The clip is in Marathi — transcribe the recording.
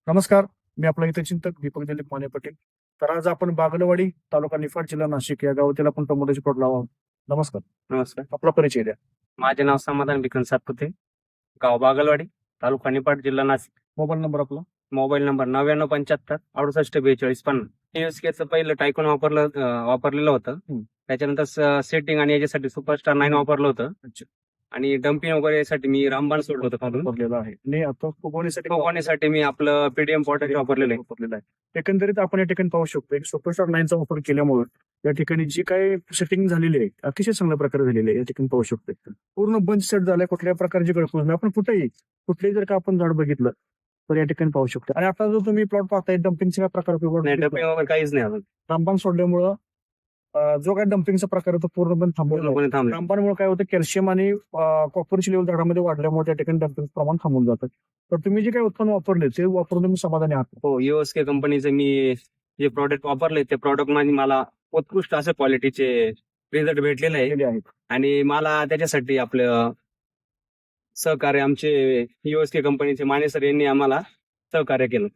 नमस्कार. मी आपला हितचिंतक दीपक दिलीप माने पटेल. तर आज आपण बागलवाडी, तालुका निफाड, जिल्हा नाशिक या गावातील आपण टोमॅटोचे प्लॉट लावा. नमस्कार. नमस्कार. आपला परिचय द्या. माझे नाव समाधान बिकन सातपुते, गाव बागलवाडी, तालुका निफाड, जिल्हा नाशिक. मोबाईल नंबर आपला. Mobile number 9975 68 42 50. यूएसकेचं पहिलं टायकॉन वापरलेलं होतं. त्याच्यानंतर सेटिंग आणि याच्यासाठी सुपरस्टार 9 वापरलं होतं. अच्छा. आणि डम्पिंग वगैरेसाठी मी रामबाण सोडलं होतं खालून. वापरलेला आहे आणि आता फुगवणीसाठी फुगवण्यासाठी मी आपलं पीडीएम पोटॅश वापरलेलं आहे. वापरलेला आहे. एकंदरीत आपण या ठिकाणी पाहू शकतो एक सुपरस्टार 9चा वापर केल्यामुळे या ठिकाणी जी काही सेटिंग झालेली आहे अतिशय चांगल्या प्रकारे झालेली आहे. या ठिकाणी पाहू शकतो पूर्ण बंच सेट झालाय. कुठल्या प्रकारची गळफूस नाही. आपण कुठेही जर का आपण झाड बघितलं तर या ठिकाणी पाहू शकतो. आणि आता जो तुम्ही प्लॉट पाहताय डम्पिंगच्या प्रकार नाही, डम्पिंग वगैरे काहीच नाही अजून. रामबाण सोडल्यामुळं जो काही डम्पिंगचा प्रकार होता पूर्णपणे थांबवला. पूर्णपणे थांबलं. रामबाणमुळे काय होतं, कॅल्शियम आणि कॉपरची लेवल झाडामध्ये वाढल्यामुळे त्या ठिकाणी डम्पिंग प्रमाण थांबून जातं. तर तुम्ही जे काही उत्पन्न वापरले ते वापरून तुम्ही समाधानी आहात? हो, यूएसके कंपनीचे मी जे प्रॉडक्ट वापरले ते प्रॉडक्ट मध्ये मला उत्कृष्ट अशा क्वालिटीचे रिझल्ट भेटलेले आहे. केले आहेत. आणि मला त्याच्यासाठी आपलं सहकार्य आमचे यूएसके कंपनीचे माने सर यांनी आम्हाला सहकार्य केलं.